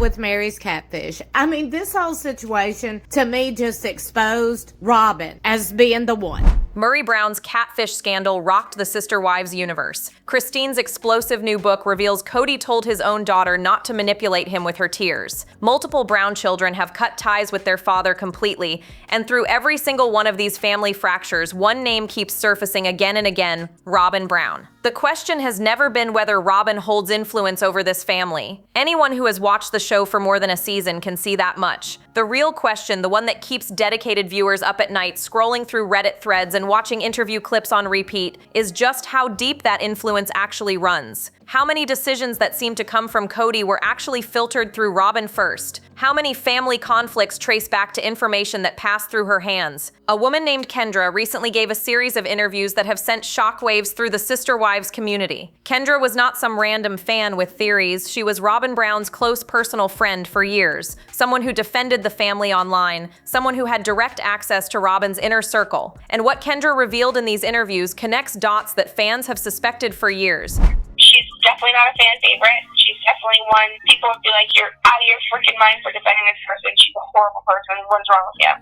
with Meri's catfish. I mean, this whole situation to me just exposed Robyn as being the one. Meri Brown's catfish scandal rocked the Sister Wives universe. Christine's explosive new book reveals Kody told his own daughter not to manipulate him with her tears. Multiple Brown children have cut ties with their father completely, and through every single one of these family fractures, one name keeps surfacing again and again: Robyn Brown. The question has never been whether Robyn holds influence over this family. Anyone who has watched the show for more than a season can see that much. The real question, the one that keeps dedicated viewers up at night scrolling through Reddit threads and watching interview clips on repeat, is just how deep that influence actually runs. How many decisions that seem to come from Kody were actually filtered through Robyn first? How many family conflicts trace back to information that passed through her hands? A woman named Kendra recently gave a series of interviews that have sent shockwaves through the Sister Wives community. Kendra was not some random fan with theories. She was Robyn Brown's close personal friend for years, someone who defended the family online, someone who had direct access to Robyn's inner circle. And what Kendra revealed in these interviews connects dots that fans have suspected for years. She's definitely not a fan favorite. She's definitely one people would be like, you're out of your freaking mind for defending this person. She's a horrible person. What's wrong with you?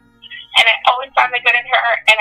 And I always found the good in her, and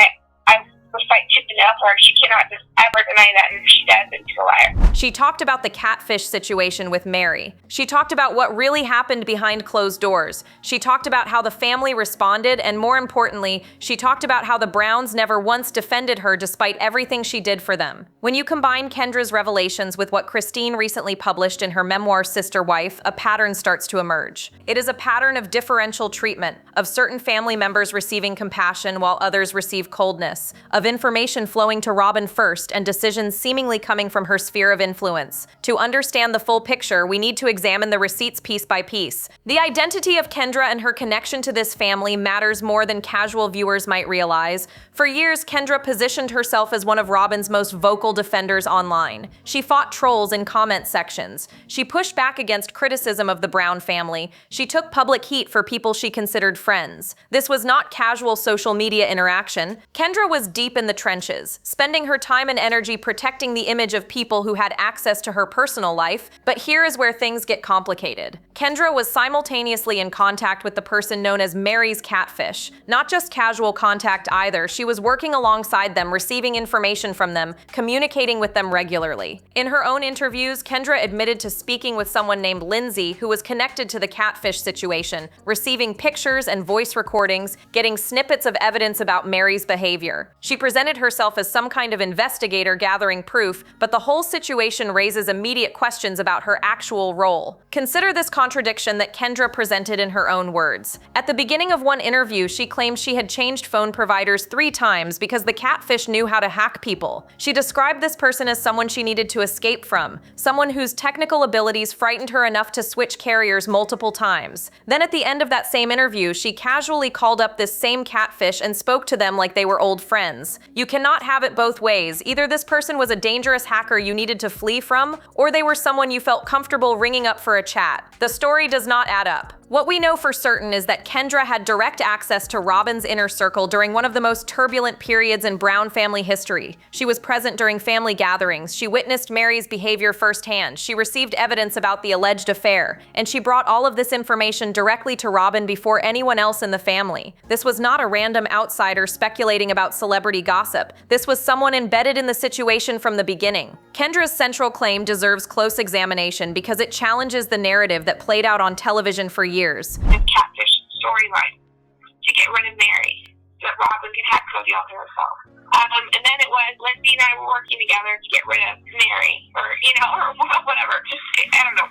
I was like tooth and nail for her. She cannot just ever deny that, and if she does, then she's a liar. She talked about the catfish situation with Meri. She talked about what really happened behind closed doors. She talked about how the family responded, and more importantly, she talked about how the Browns never once defended her despite everything she did for them. When you combine Kendra's revelations with what Christine recently published in her memoir Sister Wife, a pattern starts to emerge. It is a pattern of differential treatment, of certain family members receiving compassion while others receive coldness, of information flowing to Robyn first and decisions seemingly coming from her sphere of influence. To understand the full picture, we need to examine the receipts piece by piece. The identity of Kendra and her connection to this family matters more than casual viewers might realize. For years, Kendra positioned herself as one of Robyn's most vocal defenders online. She fought trolls in comment sections. She pushed back against criticism of the Brown family. She took public heat for people she considered friends. This was not casual social media interaction. Kendra was deep in the trenches, spending her time and energy protecting the image of people who had access to her personal life. But here is where things get complicated. Kendra was simultaneously in contact with the person known as Meri's catfish. Not just casual contact either, she was working alongside them, receiving information from them, communicating with them regularly. In her own interviews, Kendra admitted to speaking with someone named Lindsay who was connected to the catfish situation, receiving pictures and voice recordings, getting snippets of evidence about Meri's behavior. She presented herself as some kind of investigator gathering proof, but the whole situation raises immediate questions about her actual role. Consider this contradiction that Kendra presented in her own words. At the beginning of one interview, she claimed she had changed phone providers 3 times because the catfish knew how to hack people. She described this person as someone she needed to escape from, someone whose technical abilities frightened her enough to switch carriers multiple times. Then at the end of that same interview, she casually called up this same catfish and spoke to them like they were old friends. You cannot have it both ways. Either this person was a dangerous hacker you needed to flee from, or they were someone you felt comfortable ringing up for a chat. The story does not add up. What we know for certain is that Kendra had direct access to Robyn's inner circle during one of the most turbulent periods in Brown family history. She was present during family gatherings. She witnessed Meri's behavior firsthand. She received evidence about the alleged affair, and she brought all of this information directly to Robyn before anyone else in the family. This was not a random outsider speculating about celebrity gossip. This was someone embedded in the situation from the beginning. Kendra's central claim deserves close examination because it challenges the narrative that played out on television for years. The catfish storyline to get rid of Meri, so that Robyn could have Kody all to herself. And then it was Lindsay and I were working together to get rid of Meri, or whatever. I don't know.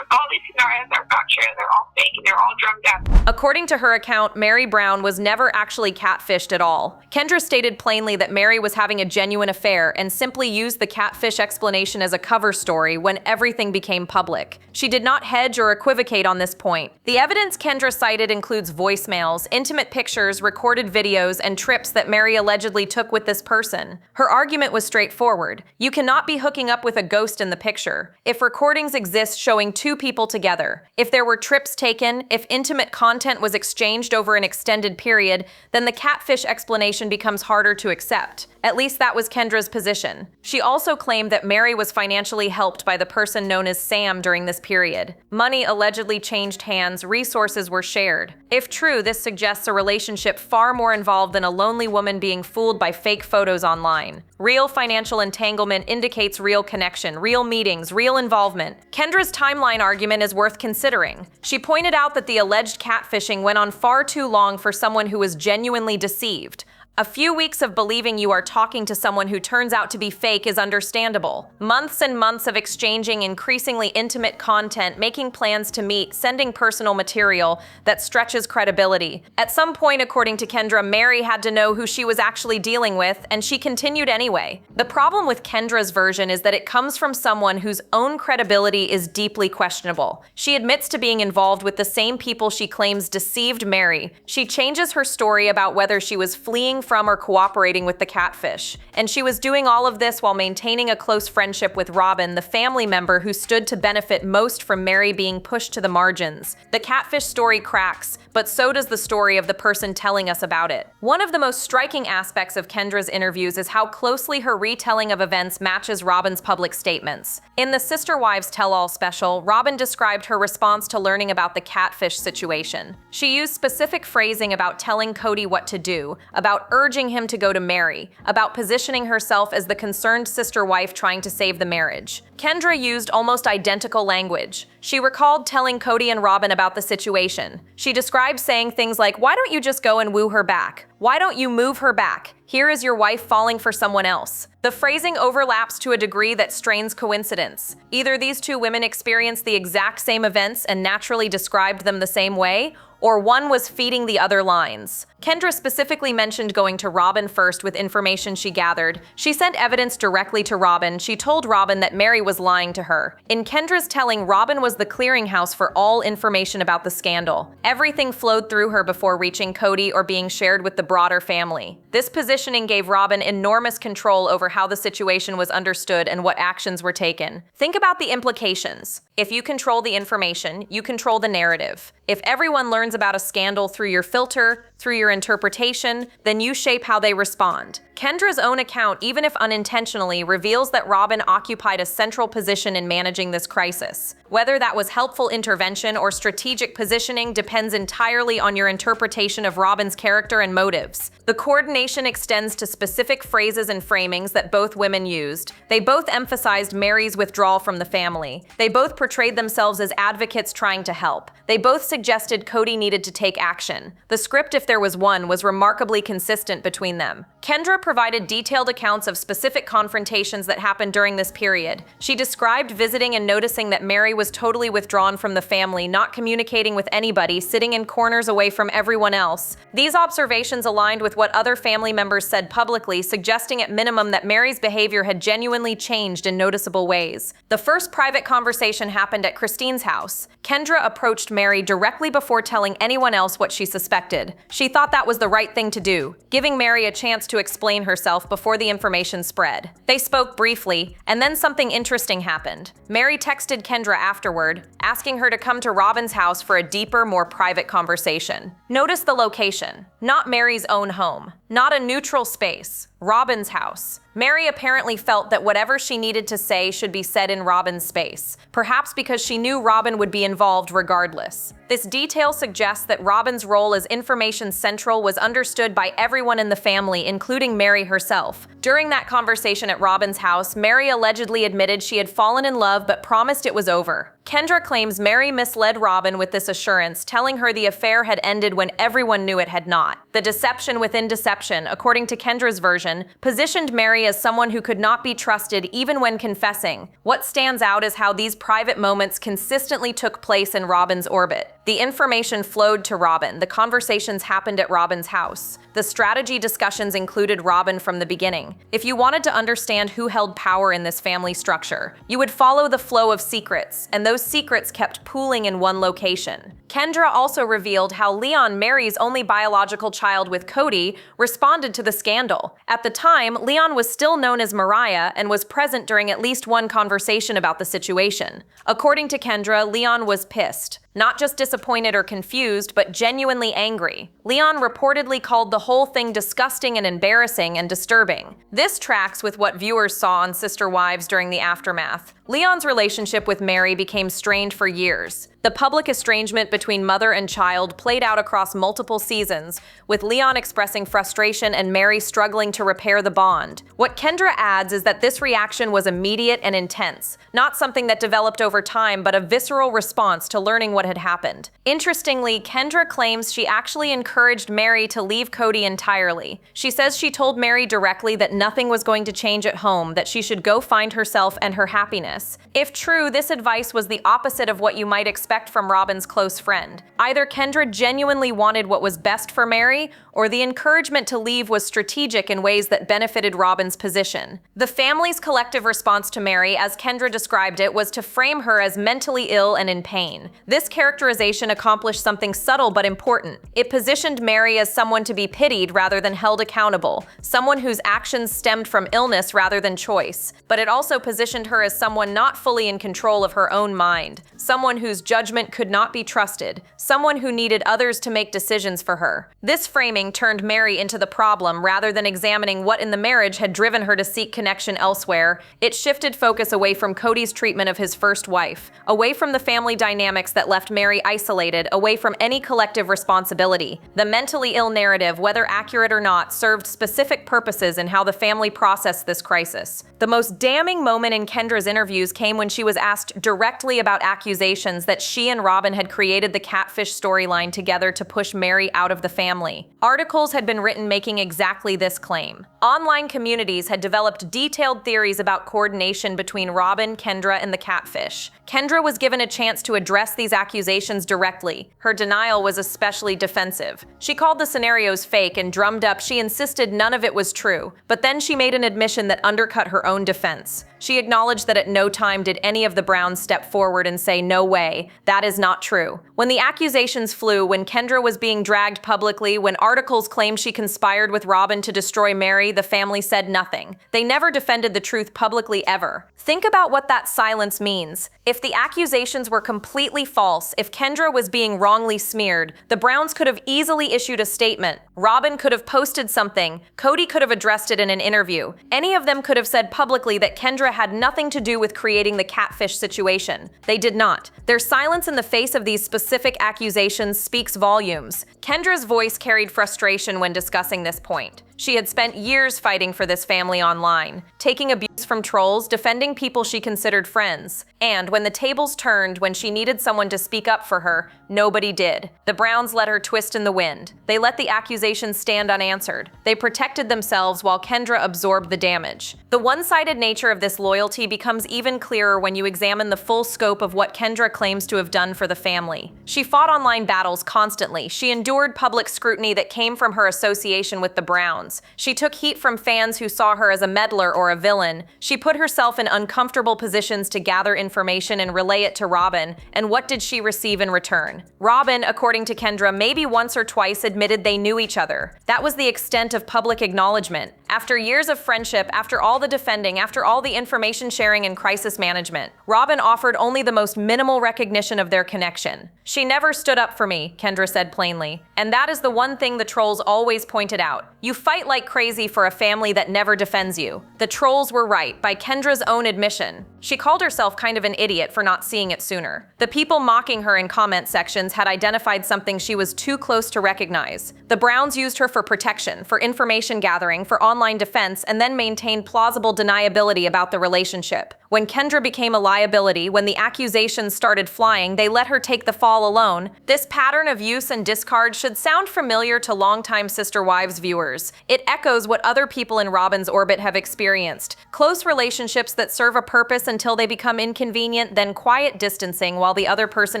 All these scenarios are not true. They're all fake. They're all drummed up. According to her account, Meri Brown was never actually catfished at all. Kendra stated plainly that Meri was having a genuine affair and simply used the catfish explanation as a cover story when everything became public. She did not hedge or equivocate on this point. The evidence Kendra cited includes voicemails, intimate pictures, recorded videos, and trips that Meri allegedly took with this person. Her argument was straightforward. You cannot be hooking up with a ghost in the picture. If recordings exist showing two people together, if there were trips taken, if intimate content was exchanged over an extended period, then the catfish explanation becomes harder to accept. At least that was Kendra's position. She also claimed that Meri was financially helped by the person known as Sam during this period. Money allegedly changed hands, resources were shared. If true, this suggests a relationship far more involved than a lonely woman being fooled by fake photos online. Real financial entanglement indicates real connection, real meetings, real involvement. Kendra's timeline argument is worth considering. She pointed out that the alleged catfishing went on far too long for someone who was genuinely deceived. A few weeks of believing you are talking to someone who turns out to be fake is understandable. Months and months of exchanging increasingly intimate content, making plans to meet, sending personal material that stretches credibility. At some point, according to Kendra, Meri had to know who she was actually dealing with, and she continued anyway. The problem with Kendra's version is that it comes from someone whose own credibility is deeply questionable. She admits to being involved with the same people she claims deceived Meri. She changes her story about whether she was fleeing from or cooperating with the catfish. And she was doing all of this while maintaining a close friendship with Robyn, the family member who stood to benefit most from Meri being pushed to the margins. The catfish story cracks, but so does the story of the person telling us about it. One of the most striking aspects of Kendra's interviews is how closely her retelling of events matches Robyn's public statements. In the Sister Wives Tell-All special, Robyn described her response to learning about the catfish situation. She used specific phrasing about telling Kody what to do, about urging him to go to Meri, about positioning herself as the concerned sister wife trying to save the marriage. Kendra used almost identical language. She recalled telling Kody and Robyn about the situation. She described saying things like, "Why don't you just go and woo her back? Why don't you move her back? Here is your wife falling for someone else." The phrasing overlaps to a degree that strains coincidence. Either these two women experienced the exact same events and naturally described them the same way, or one was feeding the other lines. Kendra specifically mentioned going to Robyn first with information she gathered. She sent evidence directly to Robyn. She told Robyn that Meri was lying to her. In Kendra's telling, Robyn was the clearinghouse for all information about the scandal. Everything flowed through her before reaching Kody or being shared with the broader family. This positioning gave Robyn enormous control over how the situation was understood and what actions were taken. Think about the implications. If you control the information, you control the narrative. If everyone learns about a scandal through your filter, through your interpretation, then you shape how they respond. Kendra's own account, even if unintentionally, reveals that Robyn occupied a central position in managing this crisis. Whether that was helpful intervention or strategic positioning depends entirely on your interpretation of Robyn's character and motives. The coordination extends to specific phrases and framings that both women used. They both emphasized Meri's withdrawal from the family. They both portrayed themselves as advocates trying to help. They both suggested Kody needed to take action. The script, if there was one, was remarkably consistent between them. Kendra provided detailed accounts of specific confrontations that happened during this period. She described visiting and noticing that Meri was totally withdrawn from the family, not communicating with anybody, sitting in corners away from everyone else. These observations aligned with what other family members said publicly, suggesting at minimum that Meri's behavior had genuinely changed in noticeable ways. The first private conversation happened at Christine's house. Kendra approached Meri directly before telling anyone else what she suspected. She thought that was the right thing to do, giving Meri a chance to explain herself before the information spread. They spoke briefly, and then something interesting happened. Meri texted Kendra afterward, asking her to come to Robyn's house for a deeper, more private conversation. Notice the location. Not Meri's own home. Not a neutral space. Robyn's house. Meri apparently felt that whatever she needed to say should be said in Robyn's space, perhaps because she knew Robyn would be involved regardless. This detail suggests that Robyn's role as information central was understood by everyone in the family, including Meri herself. During that conversation at Robyn's house, Meri allegedly admitted she had fallen in love but promised it was over. Kendra claims Meri misled Robyn with this assurance, telling her the affair had ended when everyone knew it had not. The deception within deception, according to Kendra's version, positioned Meri as someone who could not be trusted even when confessing. What stands out is how these private moments consistently took place in Robyn's orbit. The information flowed to Robyn. The conversations happened at Robyn's house. The strategy discussions included Robyn from the beginning. If you wanted to understand who held power in this family structure, you would follow the flow of secrets, and those those secrets kept pooling in one location. Kendra also revealed how Leon, Meri's only biological child with Kody, responded to the scandal. At the time, Leon was still known as Mariah and was present during at least one conversation about the situation. According to Kendra, Leon was pissed. Not just disappointed or confused, but genuinely angry. Leon reportedly called the whole thing disgusting and embarrassing and disturbing. This tracks with what viewers saw on Sister Wives during the aftermath. Leon's relationship with Meri became strained for years. The public estrangement between mother and child played out across multiple seasons, with Leon expressing frustration and Meri struggling to repair the bond. What Kendra adds is that this reaction was immediate and intense, not something that developed over time, but a visceral response to learning what had happened. Interestingly, Kendra claims she actually encouraged Meri to leave Kody entirely. She says she told Meri directly that nothing was going to change at home, that she should go find herself and her happiness. If true, this advice was the opposite of what you might expect from Robyn's close friend. Either Kendra genuinely wanted what was best for Meri, or the encouragement to leave was strategic in ways that benefited Robyn's position. The family's collective response to Meri, as Kendra described it, was to frame her as mentally ill and in pain. This characterization accomplished something subtle but important. It positioned Meri as someone to be pitied rather than held accountable, someone whose actions stemmed from illness rather than choice. But it also positioned her as someone not fully in control of her own mind, someone whose judgment could not be trusted, someone who needed others to make decisions for her. This framing turned Meri into the problem rather than examining what in the marriage had driven her to seek connection elsewhere. It shifted focus away from Kody's treatment of his first wife, away from the family dynamics that left Meri isolated, away from any collective responsibility. The mentally ill narrative, whether accurate or not, served specific purposes in how the family processed this crisis. The most damning moment in Kendra's interviews came when she was asked directly about accusations that she and Robyn had created the catfish storyline together to push Meri out of the family. Articles had been written making exactly this claim. Online communities had developed detailed theories about coordination between Robyn, Kendra, and the catfish. Kendra was given a chance to address these accusations directly. Her denial was especially defensive. She called the scenarios fake and drummed up she insisted none of it was true, but then she made an admission that undercut her own defense. She acknowledged that at no time did any of the Browns step forward and say, "No way, that is not true." When the accusations flew, when Kendra was being dragged publicly, when articles claimed she conspired with Robyn to destroy Meri, the family said nothing. They never defended the truth publicly ever. Think about what that silence means. If the accusations were completely false, if Kendra was being wrongly smeared, the Browns could have easily issued a statement. Robyn could have posted something. Kody could have addressed it in an interview. Any of them could have said publicly that Kendra had nothing to do with creating the catfish situation. They did not. Their silence in the face of these specific accusations speaks volumes. Kendra's voice carried frustration when discussing this point. She had spent years fighting for this family online, taking abuse from trolls, defending people she considered friends. And when the tables turned, when she needed someone to speak up for her, nobody did. The Browns let her twist in the wind. They let the accusations stand unanswered. They protected themselves while Kendra absorbed the damage. The one-sided nature of this loyalty becomes even clearer when you examine the full scope of what Kendra claims to have done for the family. She fought online battles constantly. She endured public scrutiny that came from her association with the Browns. She took heat from fans who saw her as a meddler or a villain. She put herself in uncomfortable positions to gather information and relay it to Robyn. And what did she receive in return? Robyn, according to Kendra, maybe once or twice admitted they knew each other. That was the extent of public acknowledgement. After years of friendship, after all the defending, after all the information sharing and crisis management, Robyn offered only the most minimal recognition of their connection. "She never stood up for me," Kendra said plainly. And that is the one thing the trolls always pointed out. You fight like crazy for a family that never defends you. The trolls were right, by Kendra's own admission. She called herself kind of an idiot for not seeing it sooner. The people mocking her in comment sections had identified something she was too close to recognize. The Browns used her for protection, for information gathering, for online defense, and then maintained plausible deniability about the relationship. When Kendra became a liability, when the accusations started flying, they let her take the fall alone. This pattern of use and discard should sound familiar to longtime Sister Wives viewers. It echoes what other people in Robyn's orbit have experienced. Close relationships that serve a purpose until they become inconvenient, then quiet distancing while the other person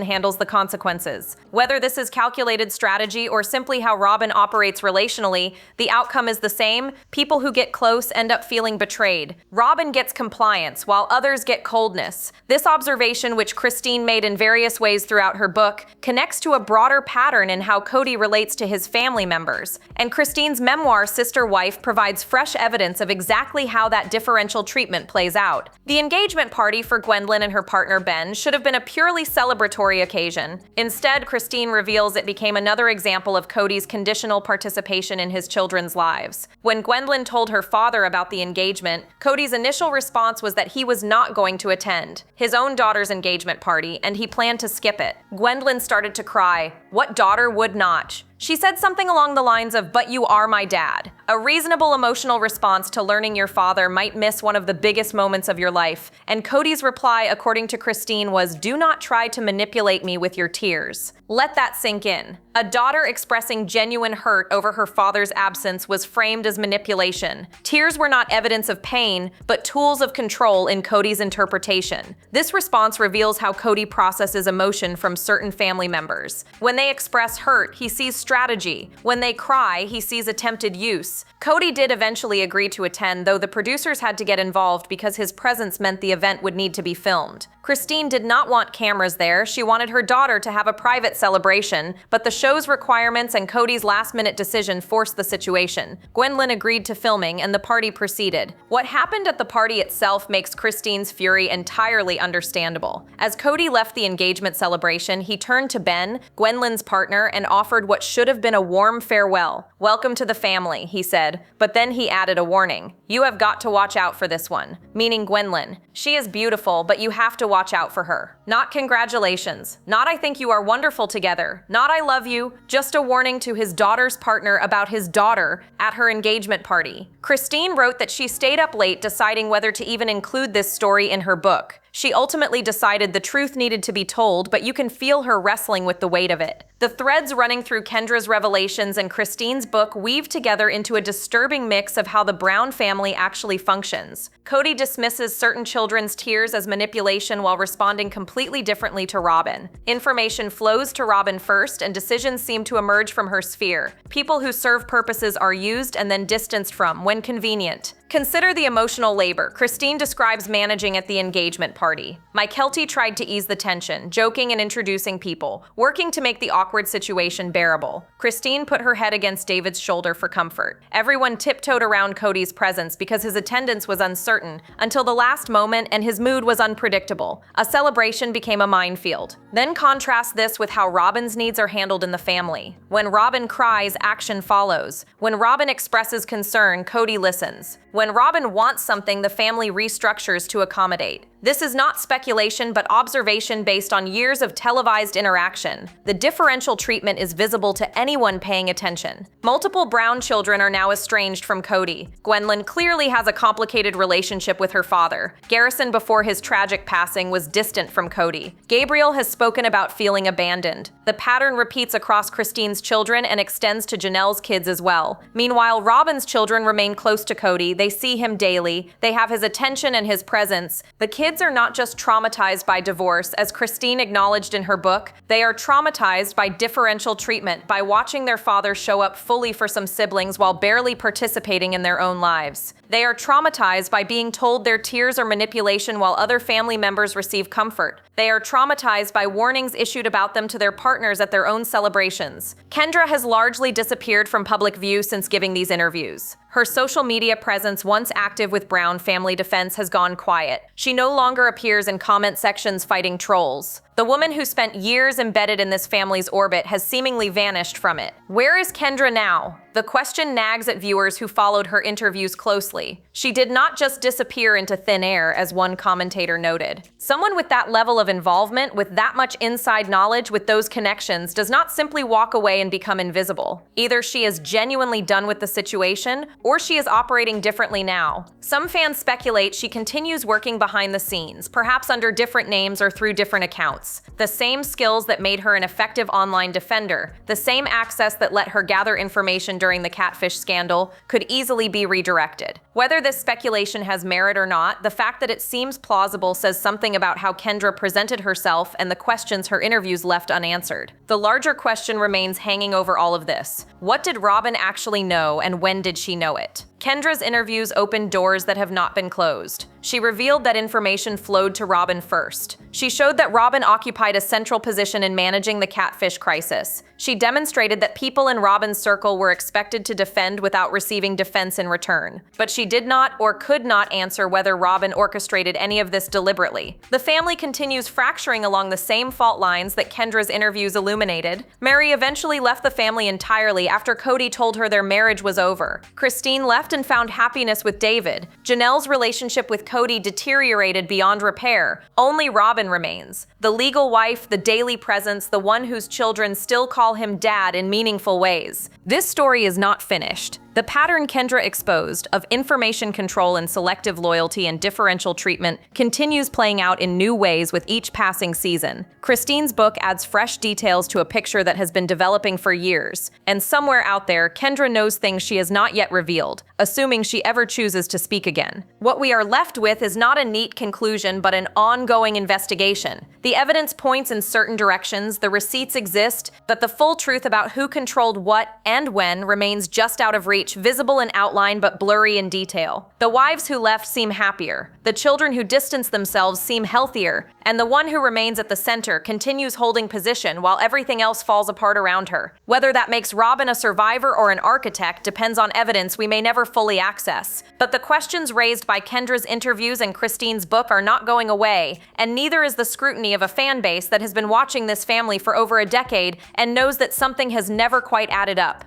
handles the consequences. Whether this is calculated strategy or simply how Robyn operates relationally, the outcome is the same. People who get close end up feeling betrayed. Robyn gets compliance, while others get coldness. This observation, which Christine made in various ways throughout her book, connects to a broader pattern in how Kody relates to his family members. And Christine's memoir, Sister Wife, provides fresh evidence of exactly how that differential treatment plays out. The engagement party for Gwendolyn and her partner Ben should have been a purely celebratory occasion. Instead, Christine reveals it became another example of Kody's conditional participation in his children's lives. When Gwendolyn told her father about the engagement, Kody's initial response was that he was not going to attend his own daughter's engagement party, and he planned to skip it. Gwendolyn started to cry. What daughter would not? She said something along the lines of, "But you are my dad." A reasonable emotional response to learning your father might miss one of the biggest moments of your life. And Kody's reply, according to Christine, was, "Do not try to manipulate me with your tears." Let that sink in. A daughter expressing genuine hurt over her father's absence was framed as manipulation. Tears were not evidence of pain, but tools of control in Kody's interpretation. This response reveals how Kody processes emotion from certain family members. When they express hurt, he sees strategy. When they cry, he sees attempted use. Kody did eventually agree to attend, though the producers had to get involved because his presence meant the event would need to be filmed. Christine did not want cameras there. She wanted her daughter to have a private celebration, but the show's requirements and Kody's last-minute decision forced the situation. Gwendolyn agreed to filming, and the party proceeded. What happened at the party itself makes Christine's fury entirely understandable. As Kody left the engagement celebration, he turned to Ben, Gwendolyn's partner, and offered what should have been a warm farewell. "Welcome to the family," he said, but then he added a warning. "You have got to watch out for this one," meaning Gwendolyn. "She is beautiful, but you have to watch out for her." Not congratulations, not "I think you are wonderful together," not "I love you," just a warning to his daughter's partner about his daughter at her engagement party. Christine wrote that she stayed up late deciding whether to even include this story in her book. She ultimately decided the truth needed to be told, but you can feel her wrestling with the weight of it. The threads running through Kendra's revelations and Christine's book weave together into a disturbing mix of how the Brown family actually functions. Kody dismisses certain children's tears as manipulation while responding completely differently to Robyn. Information flows to Robyn first, and decisions seem to emerge from her sphere. People who serve purposes are used and then distanced from when convenient. Consider the emotional labor Christine describes managing at the engagement party. Mykelti tried to ease the tension, joking and introducing people, working to make the awkward situation bearable. Christine put her head against David's shoulder for comfort. Everyone tiptoed around Kody's presence because his attendance was uncertain until the last moment, and his mood was unpredictable. A celebration became a minefield. Then contrast this with how Robyn's needs are handled in the family. When Robyn cries, action follows. When Robyn expresses concern, Kody listens. When Robyn wants something, the family restructures to accommodate. This is not speculation, but observation based on years of televised interaction. The differential treatment is visible to anyone paying attention. Multiple Brown children are now estranged from Kody. Gwendolyn clearly has a complicated relationship with her father. Garrison, before his tragic passing, was distant from Kody. Gabriel has spoken about feeling abandoned. The pattern repeats across Christine's children and extends to Janelle's kids as well. Meanwhile, Robyn's children remain close to Kody. They see him daily. They have his attention and his presence. The kids are not just traumatized by divorce, as Christine acknowledged in her book. They are traumatized by differential treatment, by watching their father show up fully for some siblings while barely participating in their own lives. They are traumatized by being told their tears are manipulation while other family members receive comfort. They are traumatized by warnings issued about them to their partners at their own celebrations. Kendra has largely disappeared from public view since giving these interviews. Her social media presence, once active with Brown family defense, has gone quiet. She no longer appears in comment sections fighting trolls. The woman who spent years embedded in this family's orbit has seemingly vanished from it. Where is Kendra now? The question nags at viewers who followed her interviews closely. She did not just disappear into thin air, as one commentator noted. Someone with that level of involvement, with that much inside knowledge, with those connections, does not simply walk away and become invisible. Either she is genuinely done with the situation, or she is operating differently now. Some fans speculate she continues working behind the scenes, perhaps under different names or through different accounts. The same skills that made her an effective online defender, the same access that let her gather information during the catfish scandal, could easily be redirected. Whether this speculation has merit or not, the fact that it seems plausible says something about how Kendra presented herself and the questions her interviews left unanswered. The larger question remains hanging over all of this. What did Robyn actually know, and when did she know it? Kendra's interviews opened doors that have not been closed. She revealed that information flowed to Robyn first. She showed that Robyn occupied a central position in managing the catfish crisis. She demonstrated that people in Robyn's circle were expected to defend without receiving defense in return. But she did not or could not answer whether Robyn orchestrated any of this deliberately. The family continues fracturing along the same fault lines that Kendra's interviews illuminated. Meri eventually left the family entirely after Kody told her their marriage was over. Christine left and found happiness with David. Janelle's relationship with Kody deteriorated beyond repair. Only Robyn remains. The legal wife, the daily presence, the one whose children still call him dad in meaningful ways. This story is not finished. The pattern Kendra exposed of information control and selective loyalty and differential treatment continues playing out in new ways with each passing season. Christine's book adds fresh details to a picture that has been developing for years. And somewhere out there, Kendra knows things she has not yet revealed, assuming she ever chooses to speak again. What we are left with is not a neat conclusion, but an ongoing investigation. The evidence points in certain directions, the receipts exist, but the full truth about who controlled what and when remains just out of reach, visible in outline but blurry in detail. The wives who left seem happier, the children who distanced themselves seem healthier, and the one who remains at the center continues holding position while everything else falls apart around her. Whether that makes Robyn a survivor or an architect depends on evidence we may never fully access. But the questions raised by Kendra's interviews and Christine's book are not going away, and neither is the scrutiny of a fan base that has been watching this family for over a decade and knows that something has never quite added up.